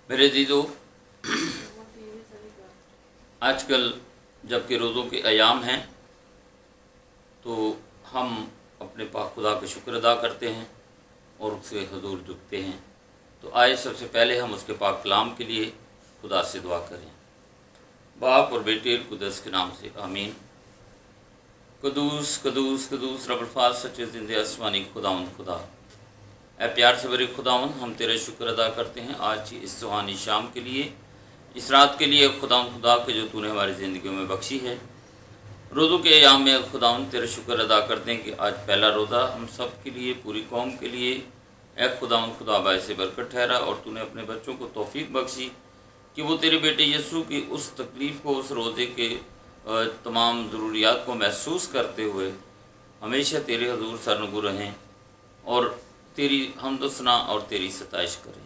میرے عزیزو، آج کل جب کہ روزوں کے ایام ہیں تو ہم اپنے پاک خدا کا شکر ادا کرتے ہیں اور اس کے حضور جھکتے ہیں۔ تو آئے سب سے پہلے ہم اس کے پاک کلام کے لیے خدا سے دعا کریں۔ باپ اور بیٹے قدس کے نام سے آمین۔ قدوس قدوس قدوس رب الفاظ سچے زندہ آسمانی خداوند خدا، اے پیار سے بڑے خداوند، ہم تیرے شکر ادا کرتے ہیں آج کی اس سہانی شام کے لیے، اس رات کے لیے خداوند خدا کے جو تو نے ہماری زندگیوں میں بخشی ہے۔ روزوں کے ایام میں خداوند تیرے شکر ادا کرتے ہیں کہ آج پہلا روزہ ہم سب کے لیے، پوری قوم کے لیے اے خداوند خدا باعث برکت ٹھہرا، اور تو نے اپنے بچوں کو توفیق بخشی کہ وہ تیرے بیٹے یسوع کی اس تکلیف کو، اس روزے کے تمام ضروریات کو محسوس کرتے ہوئے ہمیشہ تیرے حضور سرنگو رہیں اور تیری حمد و ثنا اور تیری ستائش کریں۔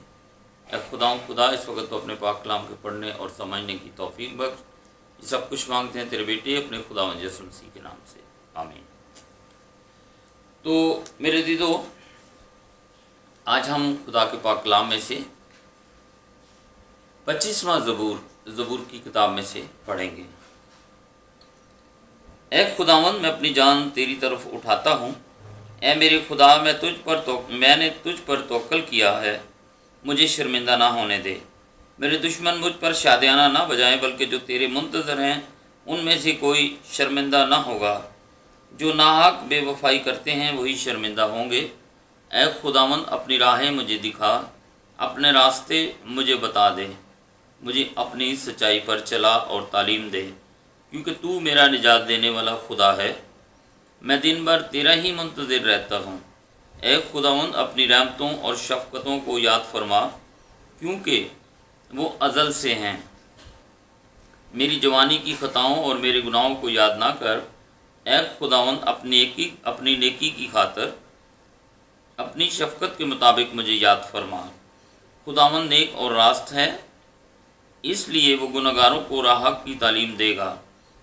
اے خداوند خدا، اس وقت تو اپنے پاک کلام کے پڑھنے اور سمجھنے کی توفیق بخش۔ یہ سب کچھ مانگتے ہیں تیرے بیٹے اپنے خداوند یسوع مسیح کے نام سے، آمین۔ تو میرے عزیزو، آج ہم خدا کے پاک کلام میں سے 25واں زبور کی کتاب میں سے پڑھیں گے۔ اے خداوند، میں اپنی جان تیری طرف اٹھاتا ہوں، اے میرے خدا، میں نے تجھ پر توکل کیا ہے، مجھے شرمندہ نہ ہونے دے۔ میرے دشمن مجھ پر شادیانہ نہ بجائیں، بلکہ جو تیرے منتظر ہیں ان میں سے کوئی شرمندہ نہ ہوگا۔ جو ناحق بے وفائی کرتے ہیں وہی شرمندہ ہوں گے۔ اے خداوند، اپنی راہیں مجھے دکھا، اپنے راستے مجھے بتا دے، مجھے اپنی سچائی پر چلا اور تعلیم دے، کیونکہ تو میرا نجات دینے والا خدا ہے۔ میں دن بھر تیرا ہی منتظر رہتا ہوں۔ اے خداوند، اپنی رحمتوں اور شفقتوں کو یاد فرما، کیونکہ وہ ازل سے ہیں۔ میری جوانی کی خطاؤں اور میرے گناہوں کو یاد نہ کر۔ اے خداوند، اپنی نیکی کی خاطر اپنی شفقت کے مطابق مجھے یاد فرما۔ خداوند نیک اور راست ہے، اس لیے وہ گنہگاروں کو راہ حق کی تعلیم دے گا۔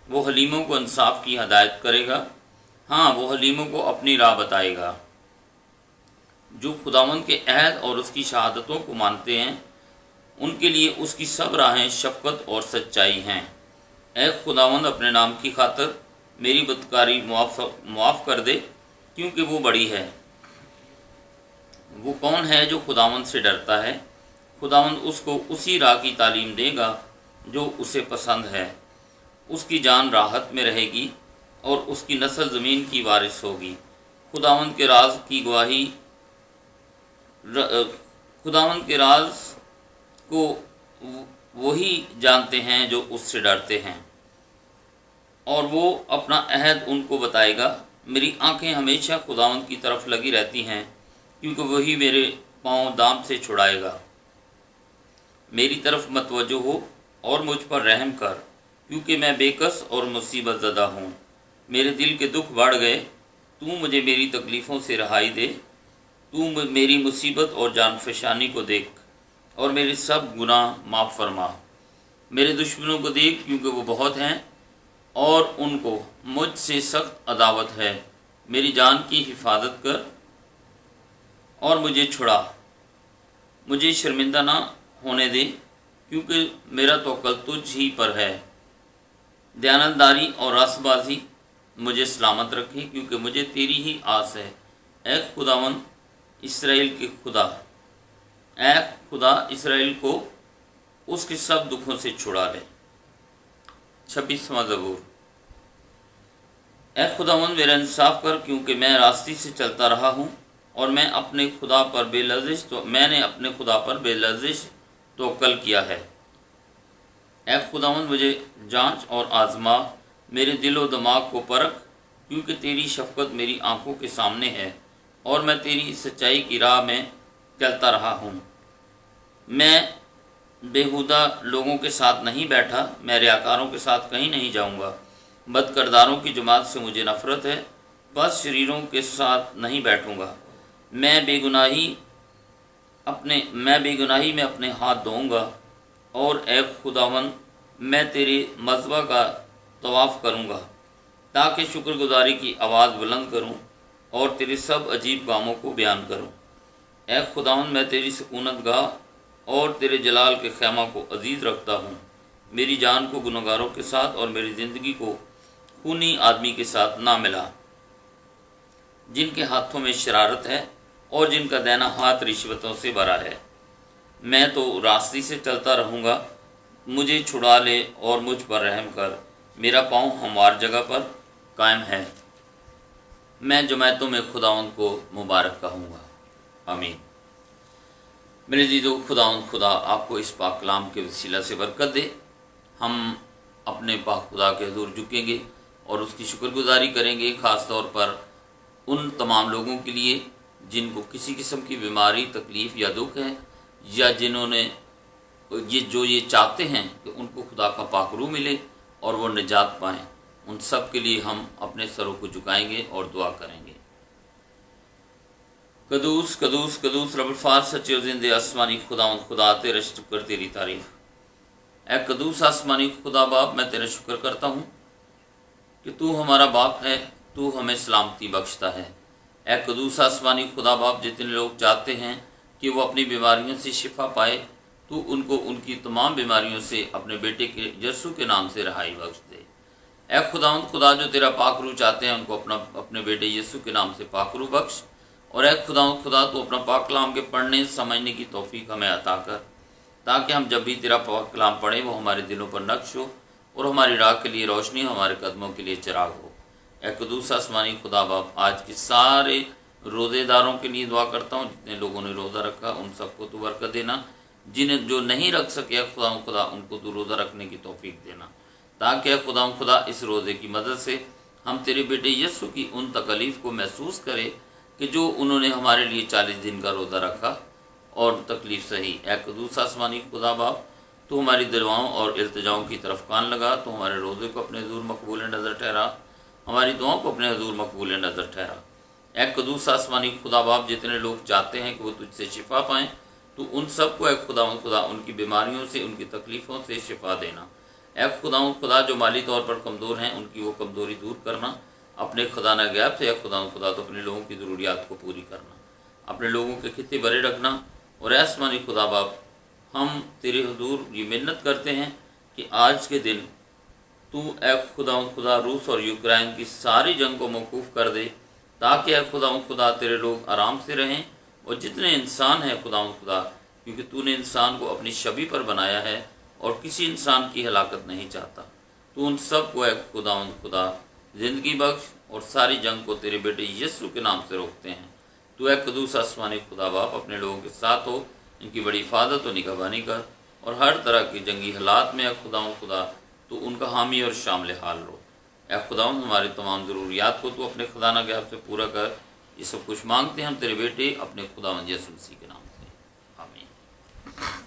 وہ حلیموں کو انصاف کی ہدایت کرے گا، ہاں، وہ حلیموں کو اپنی راہ بتائے گا۔ جو خداوند کے عہد اور اس کی شہادتوں کو مانتے ہیں ان کے لیے اس کی سب راہیں شفقت اور سچائی ہیں۔ اے خداوند، اپنے نام کی خاطر میری بدکاری معاف کر دے، کیونکہ وہ بڑی ہے۔ وہ کون ہے جو خداوند سے ڈرتا ہے؟ خداوند اس کو اسی راہ کی تعلیم دے گا جو اسے پسند ہے۔ اس کی جان راحت میں رہے گی اور اس کی نسل زمین کی وارث ہوگی۔ خداوند کے راز کو وہی جانتے ہیں جو اس سے ڈرتے ہیں، اور وہ اپنا عہد ان کو بتائے گا۔ میری آنکھیں ہمیشہ خداوند کی طرف لگی رہتی ہیں، کیونکہ وہی میرے پاؤں دام سے چھڑائے گا۔ میری طرف متوجہ ہو اور مجھ پر رحم کر، کیونکہ میں بے کس اور مصیبت زدہ ہوں۔ میرے دل کے دکھ بڑھ گئے، تو مجھے میری تکلیفوں سے رہائی دے۔ تو میری مصیبت اور جان فشانی کو دیکھ اور میرے سب گناہ معاف فرما۔ میرے دشمنوں کو دیکھ، کیونکہ وہ بہت ہیں اور ان کو مجھ سے سخت عداوت ہے۔ میری جان کی حفاظت کر اور مجھے چھڑا، مجھے شرمندہ نہ ہونے دے، کیونکہ میرا توکل تجھ ہی پر ہے۔ دیانتداری اور راست بازی مجھے سلامت رکھے، کیونکہ مجھے تیری ہی آس ہے۔ اے خداوند اسرائیل کے خدا، اے خدا اسرائیل کو اس کے سب دکھوں سے چھڑا لے۔ 26واں زبور۔ اے خداوند میرا انصاف کر، کیونکہ میں راستی سے چلتا رہا ہوں اور میں نے اپنے خدا پر بے لرزش توکل کیا ہے۔ اے خداوند مجھے جانچ اور آزما، میرے دل و دماغ کو پرکھ، کیونکہ تیری شفقت میری آنکھوں کے سامنے ہے اور میں تیری سچائی کی راہ میں چلتا رہا ہوں۔ میں بیہودہ لوگوں کے ساتھ نہیں بیٹھا، میں ریاکاروں کے ساتھ کہیں نہیں جاؤں گا۔ بد کرداروں کی جماعت سے مجھے نفرت ہے، بس شریروں کے ساتھ نہیں بیٹھوں گا۔ میں بے گناہی میں اپنے ہاتھ دھوؤں گا، اور اے خداوند میں تیرے مذبح کا طواف کروں گا، تاکہ شکر گزاری کی آواز بلند کروں اور تیرے سب عجیب کاموں کو بیان کروں۔ اے خداوند میں تیری سکونت گاہ اور تیرے جلال کے خیمہ کو عزیز رکھتا ہوں۔ میری جان کو گنہگاروں کے ساتھ اور میری زندگی کو خونی آدمی کے ساتھ نہ ملا، جن کے ہاتھوں میں شرارت ہے اور جن کا دائنا ہاتھ رشوتوں سے بھرا ہے۔ میں تو راستے سے چلتا رہوں گا، مجھے چھڑا لے اور مجھ پر رحم کر۔ میرا پاؤں ہموار جگہ پر قائم ہے، میں جماعتوں میں خداوند کو مبارک کہوں گا۔ آمین۔ میرے عزیزو، خداوند خدا آپ کو اس پاک کلام کے وسیلہ سے برکت دے۔ ہم اپنے پاک خدا کے حضور جھکیں گے اور اس کی شکر گزاری کریں گے، خاص طور پر ان تمام لوگوں کے لیے جن کو کسی قسم کی بیماری، تکلیف یا دکھ ہے، یا جنہوں نے یہ چاہتے ہیں کہ ان کو خدا کا پاک روح ملے اور وہ نجات پائیں، ان سب کے لیے ہم اپنے سروں کو جھکائیں گے اور دعا کریں گے۔ قدوس قدوس قدوس رب الفاظ سچے و زندے آسمانی خداوند خدا، تیرا شکر، تیری تعریف۔ اے قدوس آسمانی خدا باپ، میں تیرا شکر کرتا ہوں کہ تو ہمارا باپ ہے، تو ہمیں سلامتی بخشتا ہے۔ اے قدوس آسمانی خدا باپ، جتنے لوگ چاہتے ہیں کہ وہ اپنی بیماریوں سے شفا پائے، تو ان کو ان کی تمام بیماریوں سے اپنے بیٹے کے یسوع کے نام سے رہائی بخش دے۔ اے خداوند خدا، جو تیرا پاک روح چاہتے ہیں ان کو اپنے بیٹے یسوع کے نام سے پاک روح بخش، اور اے خداوند خدا، تو اپنا پاک کلام کے پڑھنے سمجھنے کی توفیق ہمیں عطا کر، تاکہ ہم جب بھی تیرا پاک کلام پڑھیں وہ ہمارے دلوں پر نقش ہو اور ہماری راہ کے لیے روشنی، ہمارے قدموں کے لیے چراغ ہو۔ اے قدوس آسمانی خدا باپ، آج کے سارے روزے داروں کے لیے دعا کرتا ہوں، جتنے لوگوں نے روزہ رکھا ان سب کو تو برکت دینا، جنہیں جو نہیں رکھ سکے خدا ان کو تو روزہ رکھنے کی توفیق دینا، تاکہ خدا اس روزے کی مدد سے ہم تیرے بیٹے یسوع کی ان تکلیف کو محسوس کرے کہ جو انہوں نے ہمارے لیے 40 دن کا روزہ رکھا اور تکلیف سہی۔ اے قدوس آسمانی خدا باپ، تو ہماری دعاؤں اور التجاؤں کی طرف کان لگا، تو ہمارے روزے کو اپنے حضور مقبول نظر ٹھہرا، ہماری دعاؤں کو اپنے حضور مقبول نظر ٹھہرا۔ اے قدوس آسمانی خدا باپ، جتنے لوگ چاہتے ہیں کہ وہ تجھ سے شفا پائیں، تو ان سب کو اے خدا ان کی بیماریوں سے، ان کی تکلیفوں سے شفا دینا۔ اے خدا، جو مالی طور پر کمزور ہیں ان کی وہ کمزوری دور کرنا، اپنے خزانہ غیب سے اے خدا تو اپنے لوگوں کی ضروریات کو پوری کرنا، اپنے لوگوں کے خطے بھرے رکھنا۔ اور اے آسمانی خدا باپ، ہم تیرے حضور یہ منت کرتے ہیں کہ آج کے دن تو اے خدا روس اور یوکرائن کی ساری جنگ کو موقوف کر دے، تاکہ اے خدا تیرے لوگ آرام سے رہیں، اور جتنے انسان ہیں خدا، کیونکہ تو نے انسان کو اپنی شبیہ پر بنایا ہے اور کسی انسان کی ہلاکت نہیں چاہتا، تو ان سب کو اے خدا زندگی بخش، اور ساری جنگ کو تیرے بیٹے یسوع کے نام سے روکتے ہیں۔ تو اے قدوس آسمانی خدا باپ، اپنے لوگوں کے ساتھ ہو، ان کی بڑی حفاظت و نگہبانی کر، اور ہر طرح کی جنگی حالات میں اے خدا تو ان کا حامی اور شامل حال رہو۔ اے ہمارے تمام ضروریات کو تو اپنے خزانہ غیب سے پورا کر۔ یہ سب کچھ مانگتے ہیں ہم تیرے بیٹے اپنے خداوند یسوع مسیح کے نام سے، آمین۔